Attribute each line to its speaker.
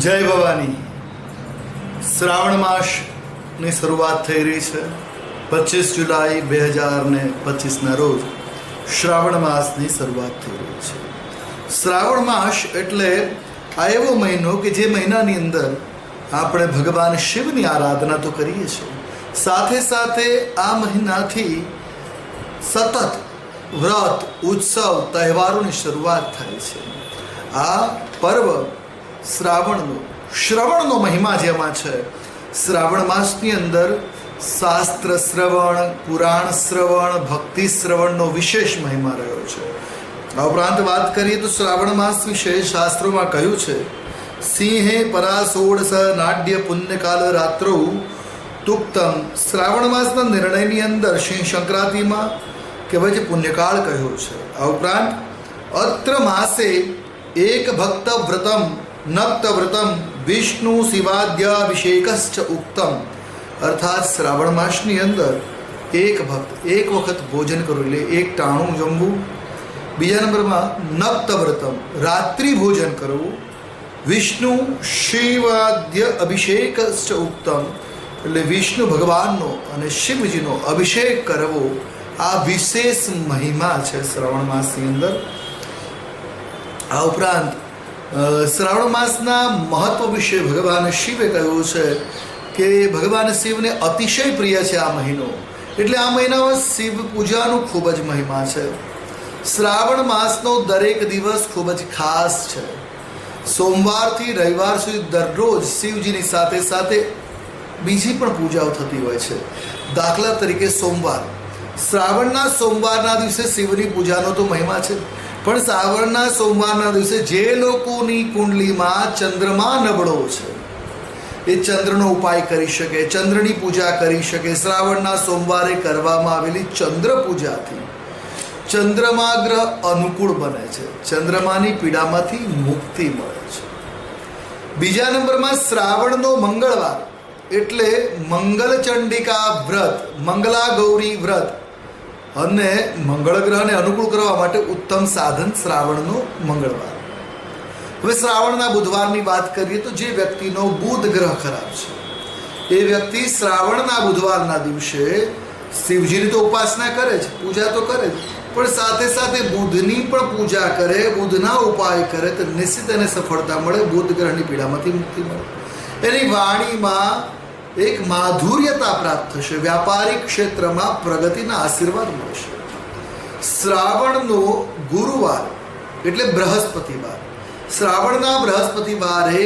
Speaker 1: જય ભવાની. શ્રાવણ માસની શરૂઆત થઈ રહી છે. 25 જુલાઈ 2025ના રોજ શ્રાવણ માસની શરૂઆત થઈ રહી છે. શ્રાવણ માસ એટલે આ એવો મહિનો કે જે મહિનાની અંદર આપણે ભગવાન શિવની આરાધના તો કરીએ છીએ, સાથે સાથે આ મહિનાથી સતત વ્રત, ઉત્સવ, તહેવારોની શરૂઆત થાય છે. આ પર્વ શ્રાવણનો મહિમા જેમાં છે. શ્રાવણ માસની અંદર શાસ્ત્ર શ્રવણ, પુરાણ શ્રવણ, ભક્તિ શ્રવણનો વિશેષ મહિમા રહ્યો છે. આ ઉપરાંત વાત કરીએ તો શ્રાવણ માસ વિશે શાસ્ત્રોમાં કહ્યું છે, સિંહે પરાસોડસ નાટ્ય પુણ્યકાલ રાત્રો તુક્તમ. શ્રાવણ માસના નિર્ણયની અંદર સિંહ સંક્રાંતિમાં કહેવાય છે પુણ્યકાળ કહ્યો છે. આ ઉપરાંત અત્ર માસે એક ભક્ત વ્રતમ નક્ત વ્રતમ વિષ્ણુ શિવાદ્યાભિષેકશ્ચ ઉક્તમ. અર્થાત શ્રાવણ માસની અંદર એક ભક્ત એક વખત ભોજન કરવું, એટલે એક ટાણું જમવું. બીજા નંબરમાં નક્ત વ્રતમ રાત્રિ ભોજન કરવું. વિષ્ણુ શિવાદ્ય અભિષેકશ્ચ ઉક્તમ એટલે વિષ્ણુ ભગવાનનો અને શિવજીનો અભિષેક કરવો. આ વિશેષ મહિમા છે શ્રાવણ માસની અંદર. આ ઉપરાંત શ્રાવણ માસના મહત્વ વિશે ભગવાન શિવે કહ્યું છે કે ભગવાન શિવને અતિશય પ્રિય છે આ મહિનો, એટલે આ મહિનામાં શિવ પૂજાનું ખૂબ જ મહિમા છે. શ્રાવણ માસનો દરેક દિવસ ખૂબ જ ખાસ છે. સોમવારથી રવિવાર સુધી દરરોજ શિવજીની સાથે સાથે બીજી પણ પૂજાઓ થતી હોય છે. દાખલા તરીકે સોમવાર, શ્રાવણના સોમવારના દિવસે શિવની પૂજાનો તો મહિમા છે, પણ શ્રાવણના સોમવારના દિવસે જે લોકોની કુંડલીમાં ચંદ્રમા નબળો છે એ ચંદ્રનો ઉપાય કરી શકે, ચંદ્રની પૂજા કરી શકે. શ્રાવણના સોમવારે કરવામાં આવેલી ચંદ્ર પૂજાથી ચંદ્રમા ગ્રહ અનુકૂળ બને છે, ચંદ્રમાની પીડામાંથી મુક્તિ મળે છે. બીજા નંબરમાં શ્રાવણનો મંગળવાર એટલે મંગલચંડિકા વ્રત, મંગલા ગૌરી વ્રત અને મંગળ ગ્રહને અનુકૂળ કરવા માટે ઉત્તમ સાધન શ્રાવણનો મંગળવાર. હવે શ્રાવણના બુધવારની વાત કરીએ તો જે વ્યક્તિનો બુધ ગ્રહ ખરાબ છે એ વ્યક્તિ શ્રાવણના બુધવારના દિવસે શિવજીની તો ઉપાસના કરે છે, પૂજા તો કરે જ, પણ સાથે સાથે બુધની પણ પૂજા કરે, બુધના ઉપાય કરે તો નિશ્ચિત એને સફળતા મળે, બુધ ગ્રહની પીડામાંથી મુક્તિ મળે. એની વાણીમાં એક માધુર્યતા પ્રાપ્ત થશે, વ્યાપારિક ક્ષેત્રમાં પ્રગતિના આશીર્વાદ મળશે. શ્રાવણનો ગુરુવાર એટલે બૃહસ્પતિવાર, શ્રાવણના બૃહસ્પતિવારે